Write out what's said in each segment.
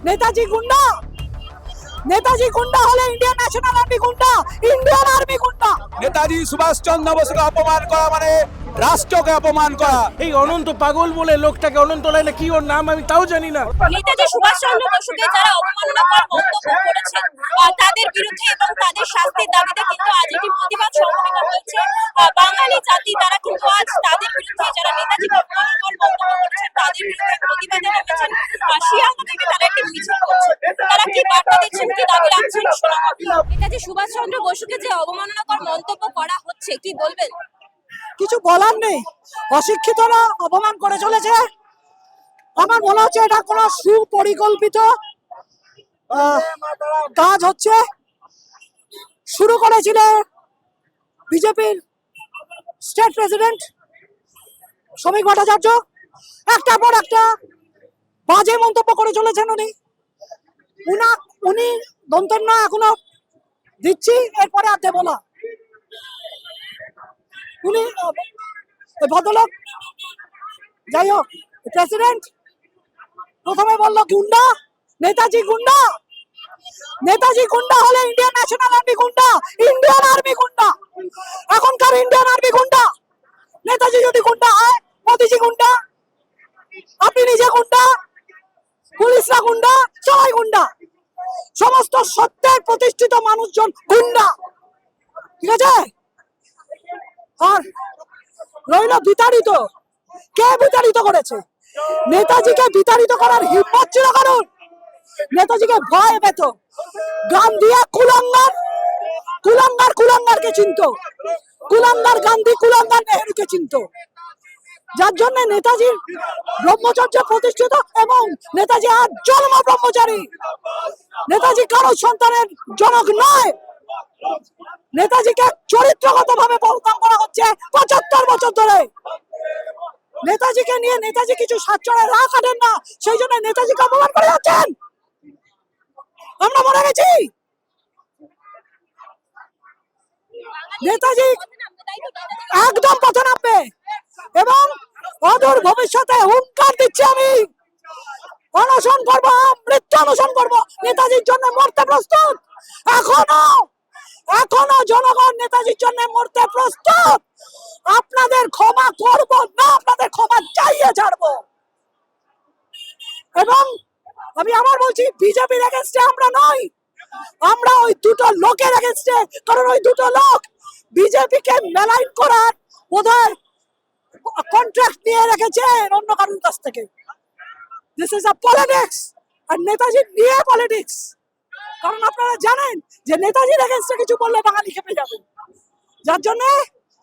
নেতাজি গুন্ডা, নেতাজি গুন্ডা হলে ইন্ডিয়ান ন্যাশনাল আর্মি গুন্ডা, ইন্ডিয়ান আর্মি গুন্ডা। নেতাজি সুভাষচন্দ্র বসুকে অপমান করা মানে রাষ্ট্রকে অপমান করা। এই অনন্ত পাগল বলে লোকটাকে, অনন্ত লাইনে কি ওর নাম আমি তাও জানি না। নেতাজি সুভাষচন্দ্র বসুকে যারা অবমাননাকর মন্তব্য করেছেন তাদের বিরুদ্ধে এবং তাদের শাস্তির দাবিতে কিন্তু আজ একটি প্রতিবাদ সংগঠিত হয়েছে। বাঙালি জাতি তারা কিন্তু আজ তাদের বিরুদ্ধে, যারা নেতাজিকে অপমাননাকর মন্তব্য করেছেন তাদের বিরুদ্ধে প্রতিবাদে নেমেছেন। শিয়ালদা থেকে তারা একটি মিছিল করছে। তারা কি বার্তা দিচ্ছেন, কি দাবি রাখছেন শোনাবো। নেতাজি সুভাষচন্দ্র বসুকে যে অবমাননাকর মন্তব্য করা হচ্ছে, কি বলবেন? কিছু বলার নেই, অশিক্ষিতরা অপমান করে চলেছে। আমার মনে হচ্ছে এটা কোনো সুপরিকল্পিত কাজ হচ্ছে। শুরু করেছিলেন বিজেপির স্টেট প্রেসিডেন্ট শ্রমিক ভট্টাচার্য, একটার পর একটা বাজে মন্তব্য করে চলেছেন উনি দন্তন্য এখনো দিচ্ছি, এরপরে আর দেবো না। উনি ভদ্রলোক, যাই হোক, প্রেসিডেন্ট প্রথমে বললো গুন্ডা, নেতাজি গুন্ডা, নেতাজি গুন্ডা হলে ইন্ডিয়ান ন্যাশনাল আর্মি গুন্ডা, ইন্ডিয়ান আর্মি গুন্ডা। এখনকার ইন্ডিয়ান আর্মি গুন্ডা। নেতাজি যদি গুন্ডা হয়, মোদিজি গুন্ডা, আপনি নিজে গুন্ডা, পুলিশরা গুন্ডা, সবাই গুন্ডা, সমস্ত সত্যের প্রতিষ্ঠিত মানুষজন গুন্ডা, ঠিক আছে? আর রইল বিতাড়িত, কে বিতাড়িত করেছে? নেতাজিকে বিতাড়িত করার হিম্মত ছিল কারণ? নেতাজিকে ভয় পেত। গান্ধী কুলাঙ্গার, কুলাঙ্গার কুলাঙ্গারকে চিনত, কুলাঙ্গার গান্ধী কুলাঙ্গার নেহেরুকে চিনত, যার জন্য নেতাজির ব্রহ্মচর্য প্রতিষ্ঠিত। এবং নেতাজি আজ জন্ম ব্রহ্মচারী। নেতাজি কারো সন্তানের জনক নয়। নেতাজিকে চরিত্রগত ভাবে বদনাম করা হচ্ছে 75 বছর ধরে। নেতাজিকে নিয়ে নেতাজি কিছু সাতচরে রা কাটেন না, সেই জন্য নেতাজিকে অপমান করে যাচ্ছেন। আমরা মরে গেছি। নেতাজি একদম পথে নামবে এবং অদূর ভবিষ্যতে হুঙ্কার দিচ্ছি আমি, অনশন করবো, মৃত্যু অনশন করবো, নেতাজির জন্য মরতে প্রস্তুত। এখনো এখনো জনগণ নেতাজির জন্য মরতে প্রস্তুত। আপনাদের ক্ষমা করব না, আপনাদের ক্ষমা চাইয়ে ছাড়বো। এবং আমি আবার বলছি, বিজেপির এগেইনস্টে আমরা নই, আমরা ওই দুটো লোকের এগেইনস্টে। কারণ ওই দুটো লোক বিজেপিকে মেলাইন করার বোধহয় কন্ট্রাক্ট নিয়ে রেখেছে অন্য কারোর কাছ থেকে। দিস ইজ আ পলিটিক্স, আর নেতাজি নিয়ে পলিটিক্স। কারণ আপনারা জানেন যে নেতাজির এগেইনস্টে কিছু বললে বাঙালি খেপে যাবে, যার জন্য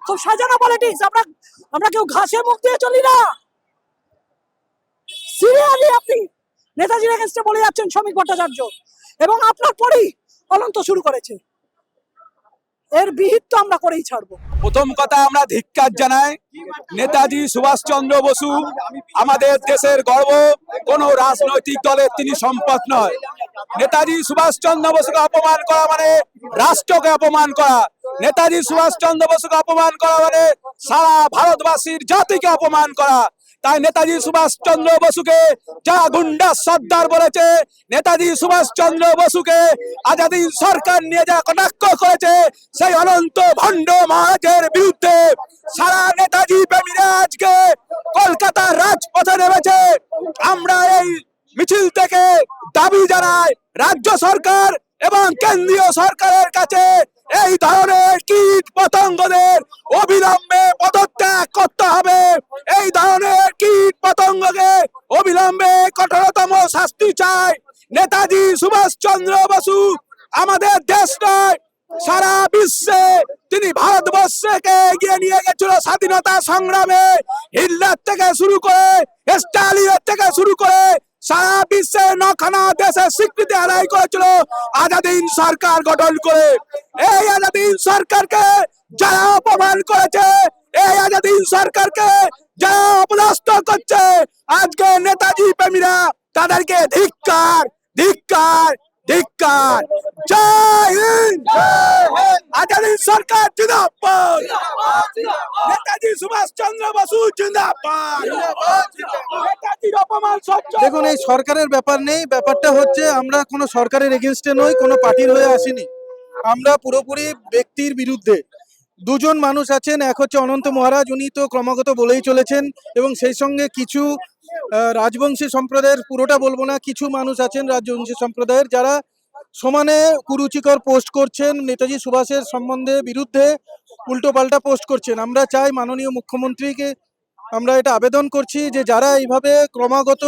খুব সাজানো পলিটিক্স। আমরা কেউ ঘাসে মুখ দিয়ে চলি না। সিরিয়ালি আপনি নেতাজির এগেইনস্টে বলে যাচ্ছেন শ্রমিক ভট্টাচার্য, এবং আপনার পরেই অনন্ত শুরু করেছে। এর বিহিত তো আমরা করেই ছাড়বো। প্রথম কথা, আমরা ধিক্কার জানাই। নেতাজি সুভাষচন্দ্র বসু আমাদের দেশের গর্ব, কোন রাজনৈতিক দলের তিনি সম্পদ নয়। নেতাজি সুভাষচন্দ্র বসুকে অপমান করা মানে রাষ্ট্রকে অপমান করা। নেতাজি সুভাষচন্দ্র বসুকে অপমান করা মানে সারা ভারতবাসীর জাতিকে অপমান করা। তাই নেতাজি সুভাষচন্দ্র বসুকে যা গুন্ডা সর্দার বলেছে, নেতাজি সুভাষচন্দ্র বসুকে আজাদী সরকার নিয়ে যা কটাক্ষ করেছে, সেই অনন্ত ভণ্ড মহারাজের বিরুদ্ধে সারা নেতাজি প্রেমীরা আজকে কলকাতার রাজপথে নেমেছে। আমরা এই মিছিল থেকে দাবি জানাই রাজ্য সরকার এবং কেন্দ্রীয় সরকারের কাছে এই ধরনের কীট পতঙ্গদের অবিলম্বে পদত্যাগ করতে হবে। এই ধরনের কীট পতঙ্গকে অবিলম্বে কঠোরতম শাস্তি চাই। নেতাজি সুভাষচন্দ্র বসু আমাদের দেশ নয়, সারা বিশ্বে তিনি ভারতবর্ষকে এগিয়ে নিয়ে গেছিল স্বাধীনতা সংগ্রামে। হিটলার থেকে শুরু করে, স্টালিনের থেকে শুরু করে সারা বিশ্বে 9খানা দেশের স্বীকৃতি আদায় করেছিল আজাদিন সরকার গঠন করে। এই আজাদিন সরকারকে যারা অপমান করেছে, এই আজাদিন সরকারকে যারা অপদস্থ করছে, আজকে নেতাজি প্রেমীরা তাদেরকে ধিক্কার, ধিক্কার, ধিক্কার জয় হিন্দ, আজাদী সরকার জিন্দাবাদ, নেতাজি সুভাষ চন্দ্র বসু জিন্দাবাদ, নেতাজির অপমান সহ্য। দেখুন, এই সরকারের ব্যাপার নেই, ব্যাপারটা হচ্ছে আমরা কোনো সরকারের এগেনস্টে নই, কোনো পার্টির হয়ে আসিনি, আমরা পুরোপুরি ব্যক্তির বিরুদ্ধে। দুজন মানুষ আছেন, এক হচ্ছে অনন্ত মহারাজ, উনি তো ক্রমাগত বলেই চলেছেন, এবং সেই সঙ্গে কিছু রাজবংশী সম্প্রদায়ের, পুরোটা বলবো না, কিছু মানুষ আছেন রাজবংশী সম্প্রদায়ের যারা সমানে কুরুচিকর পোস্ট করছেন, নেতাজি সুভাষের সম্বন্ধে বিরুদ্ধে উল্টো পাল্টা পোস্ট করছেন। আমরা চাই মাননীয় মুখ্যমন্ত্রীকে আমরা এটা আবেদন করছি যে যারা এইভাবে ক্রমাগত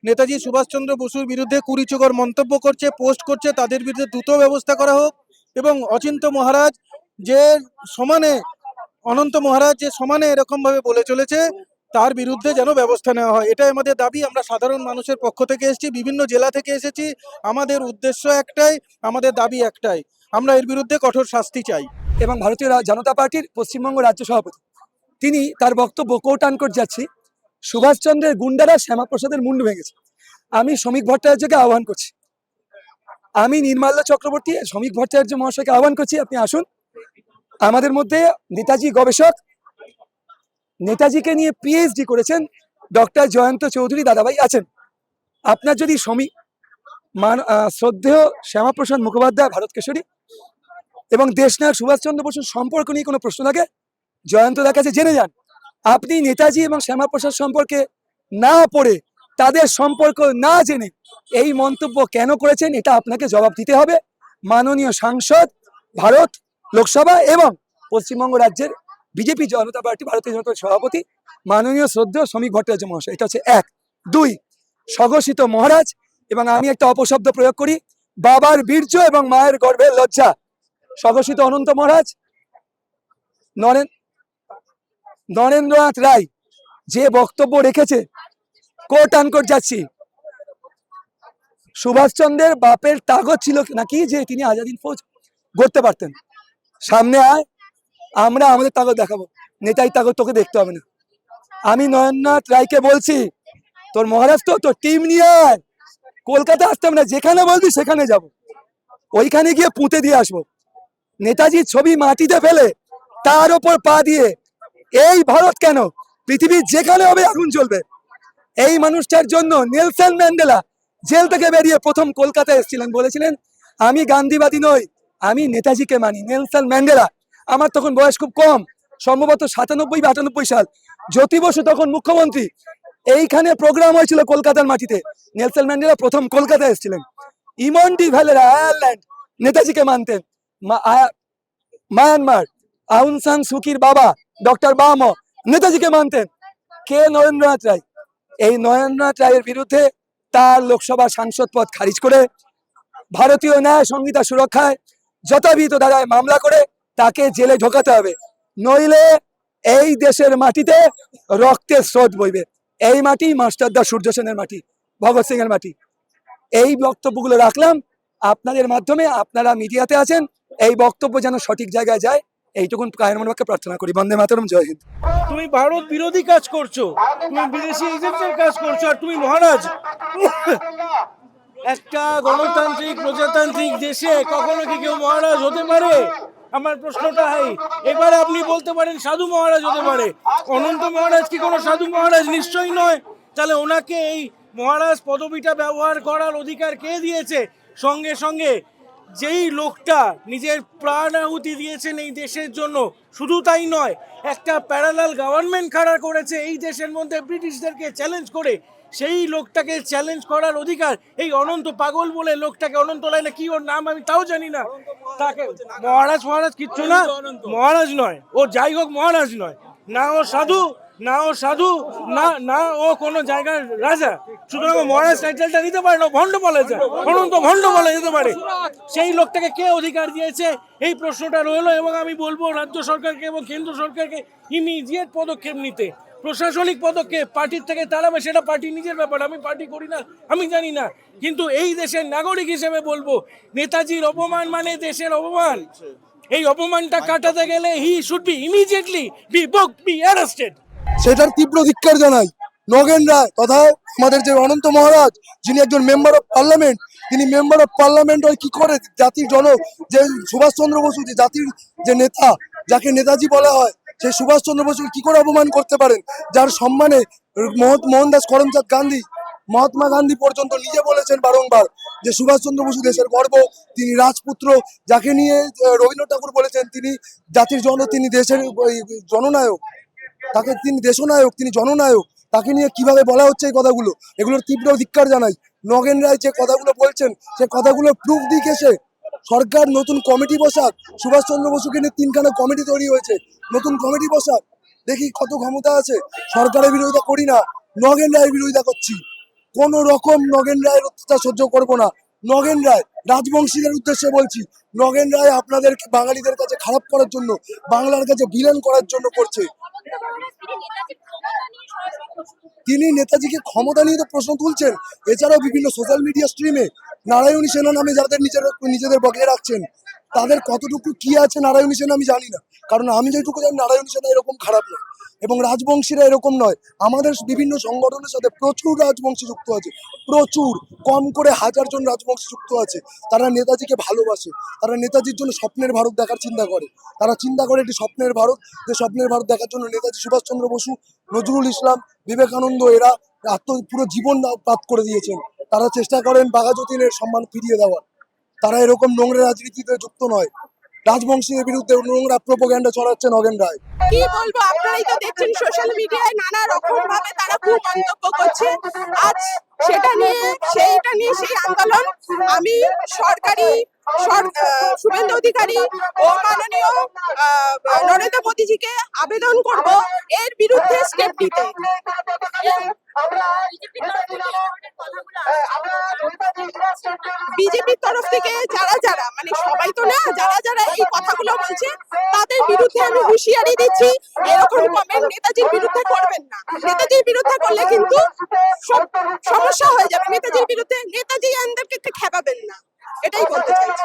নেতাজি সুভাষচন্দ্র বসুর বিরুদ্ধে কুরুচিকর মন্তব্য করছে, পোস্ট করছে, তাদের বিরুদ্ধে দ্রুত ব্যবস্থা করা হোক, এবং অচিন্ত মহারাজ যে সমানে, অনন্ত মহারাজ যে সমানে এরকম ভাবে বলে চলেছে, তার বিরুদ্ধে যেন ব্যবস্থা নেওয়া হয়, এটাই আমাদের দাবি। আমরা সাধারণ মানুষের পক্ষ থেকে এসেছি, বিভিন্ন জেলা থেকে এসেছি, আমাদের উদ্দেশ্য একটাই, আমাদের দাবি একটাই, আমরা এর বিরুদ্ধে কঠোর শাস্তি চাই। এবং ভারতীয় জনতা পার্টির পশ্চিমবঙ্গ রাজ্য সভাপতি তিনি তার বক্তব্য কোট আনকোট যাচ্ছি, সুভাষচন্দ্রের গুন্ডারা শ্যামাপ্রসাদের মুন্ডু ভেঙেছে। আমি শ্রমিক ভট্টাচার্যকে আহ্বান করছি, আমি নির্মাল্য চক্রবর্তী শ্রমিক ভট্টাচার্য মহাশয়কে আহ্বান করছি, আপনি আসুন। আমাদের মধ্যে নেতাজি গবেষক, নেতাজিকে নিয়ে পিএইচডি করেছেন ডক্টর জয়ন্ত চৌধুরী দাদাভাই আছেন। আপনার যদি শ্রদ্ধেয় শ্যামাপ্রসাদ মুখোপাধ্যায় ভারত কেশরী এবং দেশনায়ক সুভাষচন্দ্র বসুর সম্পর্ক নিয়ে কোনো প্রশ্ন থাকে, জয়ন্তদার কাছে জেনে যান। আপনি নেতাজি এবং শ্যামাপ্রসাদ সম্পর্কে না পড়ে, তাদের সম্পর্ক না জেনে এই মন্তব্য কেন করেছেন, এটা আপনাকে জবাব দিতে হবে মাননীয় সাংসদ, ভারত লোকসভা এবং পশ্চিমবঙ্গ রাজ্যের বিজেপি জনতা পার্টি ভারতীয় জনতা পার্টির সভাপতি মাননীয় শ্রদ্ধেয় শ্রমিক ভট্টাচার্য মহাশয়। এটা হচ্ছে এক। দুই, স্বঘোষিত মহারাজ, এবং আমি একটা অপশব্দ প্রয়োগ করি, বাবার বীর্য এবং মায়ের গর্ভের লজ্জা, স্বঘোষিত অনন্ত মহারাজ নরেন্দ্রনাথ রায় যে বক্তব্য রেখেছে, কোট আনকোট যাচ্ছি, সুভাষচন্দ্রের বাপের তাগদ ছিল নাকি যে তিনি আজাদিন ফৌজ গড়তে পারতেন। সামনে আয়, আমরা আমাদের তাগদ দেখাবো, নেতাই তাগদ তোকে দেখতে হবে না। আমি নরেন্দ্রনাথ রায়কে বলছি, তোর মহারাজ তো তোর টিম নিয়ে আয়, কলকাতা আসতে হবে না, যেখানে বলবি সেখানে যাব, ওইখানে গিয়ে পুঁতে দিয়ে আসবো। নেতাজির ছবি মাটিতে ফেলে তার ওপর পা দিয়ে এই ভারত কেন, পৃথিবীর যেখানে হবে আগুন জ্বলবে। এই মানুষটার জন্য নেলসন ম্যান্ডেলা জেল থেকে বেরিয়ে প্রথম কলকাতায় এসেছিলেন, বলেছিলেন আমি গান্ধীবাদী নই, আমি নেতাজিকে মানি। নেলসন ম্যান্ডেলা, আমার তখন বয়স খুব কম, সম্ভবত 97 বা 98 সাল, জ্যোতি বসু তখন মুখ্যমন্ত্রী, এইখানে প্রোগ্রাম হয়েছিল কলকাতার মাটিতে, নেলসন ম্যান্ডেলা প্রথম কলকাতায় এসেছিলেন। ইমন্ডি ভ্যালেরা আয়ারল্যান্ড নেতাজিকে মানতেন। মায়ানমার আউং সান সুকির বাবা ডক্টর বাম নেতাজিকে মানতেন। কে? নরেন্দ্রনাথ রায়। এই নরেন্দ্রনাথ রায়ের বিরুদ্ধে তার লোকসভা সাংসদ পদ খারিজ করে ভারতীয় ন্যায় সংহিতা সুরক্ষায় যথাবিহিত ধারায় মামলা করে তাকে জেলে ঢোকাতে হবে, নইলে এই দেশের মাটিতে রক্তের স্রোত বইবে। এই মাটি মাস্টারদা সূর্য সেনের মাটি, ভগৎ সিং এর মাটি। এই বক্তব্যগুলো রাখলাম আপনাদের মাধ্যমে, আপনারা মিডিয়াতে আছেন, এই বক্তব্য যেন সঠিক জায়গায় যায়, এইটুকুন কায়ের মনোবাক্যে প্রার্থনা করি। বন্দে মাতরম, জয় হিন্দ। তুমি ভারত বিরোধী কাজ করছো, তুমি বিদেশি এজেন্টের কাজ করছো, আর তুমি মহারাজ একটা গণতান্ত্রিক প্রজাতান্ত্রিক দেশে কখনো কি কেউ মহারাজ হতে পারে? আমার প্রশ্নটা এবারে আপনি বলতে পারেন সাধু মহারাজ হতে পারে, অনন্ত মহারাজ কি কোনো সাধু মহারাজ? নিশ্চয়ই নয়। তাহলে ওনাকে এই মহারাজ পদবিটা ব্যবহার করার অধিকার কে দিয়েছে? সঙ্গে সঙ্গে যেই লোকটা নিজের প্রাণ আহুতি দিয়েছেন এই দেশের জন্য, শুধু তাই নয়, একটা প্যারালাল গভর্নমেন্ট খাড়া করেছে এই দেশের মধ্যে ব্রিটিশদেরকে চ্যালেঞ্জ করে, সেই লোকটাকে চ্যালেঞ্জ করার অধিকার এই অনন্ত পাগল বলে লোকটাকে, অনন্ত লাইনে কি ওর নাম আমি তাও জানি না, তাকে মহারাজ কিচ্ছু না, মহারাজ নয় ও, যাই হোক মহারাজ নয়, না ও সাধু, না ও কোনো জায়গার রাজা, সুতরাং মহারাজ টাইটেলটা নিতে পারে না, ভণ্ড বলে যায়, অনন্ত ভণ্ড বলে যেতে পারে। সেই লোকটাকে কে অধিকার দিয়েছে, এই প্রশ্নটা রইলো। এবং আমি বলবো রাজ্য সরকারকে এবং কেন্দ্র সরকারকে ইমিডিয়েট পদক্ষেপ নিতে। প্রশাসনিক পদক্ষেপ পার্টির থেকে তাড়াবে, সেটা পার্টি নিজের ব্যাপার, আমি পার্টি করি না, আমি জানি না, কিন্তু এই দেশের নাগরিক হিসেবে বলবো, নেতাজির অপমান মানে দেশের অপমান। এই অপমানটা কাটাতে গেলে he should be immediately be arrested. সেটার তীব্র ধিক্কার জানাই। নগেন রায় তথা আমাদের যে অনন্ত মহারাজ, যিনি একজন মেম্বার অফ পার্লামেন্ট, তিনি মেম্বার অফ পার্লামেন্ট হয়ে কি করে জাতির যে সুভাষচন্দ্র বসু, যে জাতির যে নেতা, যাকে নেতাজি বলা হয়, সেই সুভাষচন্দ্র বসুকে কি করে অপমান করতে পারেন? যার সম্মানে মোহনদাস করমচাঁদ গান্ধী, মহাত্মা গান্ধী পর্যন্ত নিজে বলেছেন বারংবার যে সুভাষচন্দ্র বসু দেশের গর্ব, তিনি রাজপুত্র। যাকে নিয়ে রবীন্দ্রনাথ ঠাকুর বলেছেন তিনি জাতির তিনি দেশের জননায়ক, তাকে তিনি দেশনায়ক, তিনি জননায়ক। তাকে নিয়ে কিভাবে বলা হচ্ছে এই কথাগুলো, এগুলোর তীব্র ধিক্কার জানাই। নগেন রায় যে কথাগুলো বলছেন, সে কথাগুলো প্রুফ দিক এসে সরকার নতুন কমিটি বসাক। সুভাষচন্দ্র বসুকে নিয়ে 3খানা কমিটি তৈরি হয়েছে, নতুন কমিটি বসাক, দেখি কত ক্ষমতা আছে। সরকারের বিরোধিতা করি না, নগেন রায়ের বিরোধিতা করছি। কোন রকম নগেন রায়ের অত্যাচার সহ্য করবো না। নগেন রায়, রাজবংশীদের উদ্দেশ্যে বলছি, নগেন রায় আপনাদেরকে বাঙালিদের কাছে খারাপ করার জন্য, বাংলার কাছে ভিলেন করার জন্য করছে। তিনি নেতাজিকে ক্ষমতা নিয়ে তো প্রশ্ন তুলছেন, এছাড়াও বিভিন্ন সোশ্যাল মিডিয়া স্ট্রিমে নারায়ণী সেনা নামে যাদের নিজেদের বকে রাখছেন, তাদের কতটুকু কি আছে নারায়ণী সেনা আমি জানি না, কারণ আমি যেটুকু জানি নারায়ণী সেনা এরকম খারাপ নয় এবং রাজবংশীরা এরকম নয়। আমাদের বিভিন্ন সংগঠনের সাথে প্রচুর রাজবংশী যুক্ত আছে, প্রচুর, কম করে 1000 জন রাজবংশী যুক্ত আছে। তারা নেতাজিকে ভালোবাসে, তারা নেতাজির জন্য স্বপ্নের ভারত দেখার চিন্তা করে। তারা চিন্তা করে একটি স্বপ্নের ভারত, যে স্বপ্নের ভারত দেখার জন্য নেতাজি সুভাষচন্দ্র বসু, নজরুল ইসলাম, বিবেকানন্দ এরা পুরো জীবন পাত করে দিয়েছেন। তারা চেষ্টা করেন বাঘাযতীনের সম্মান ফিরিয়ে দেওয়ার। তারা এরকম নোংরা রাজনীতিতে যুক্ত নয়। রাজবংশীদের বিরুদ্ধে নোংরা প্রোপাগান্ডা ছড়াচ্ছে নগেন রায়। কি বলবো, আপনারাই তো দেখছেন সোশ্যাল মিডিয়ায় নানা রকম ভাবে তারা খুব মন্তব্য করছে। আজ সেইটা নিয়ে সেই আন্দোলন আমি শুভেন্দু অধিকারী ও মাননীয় নরেন্দ্র মোদীজিকে আবেদন করব এর বিরুদ্ধে স্টেপ নিতে। বিজেপির তরফ থেকে যারা মানে সবাই তো না, যারা এই কথাগুলো বলছে তাদের বিরুদ্ধে আমি হুঁশিয়ারি দিচ্ছি, এরকম কমেন্ট নেতাজির বিরুদ্ধে করবেন না। নেতাজির বিরুদ্ধে করলে কিন্তু সব সমস্যা হয়ে যাবে। নেতাজির বিরুদ্ধে নেতাজি আন্দোলনকে খেপাবেন না, এটাই বলতে চাইছি।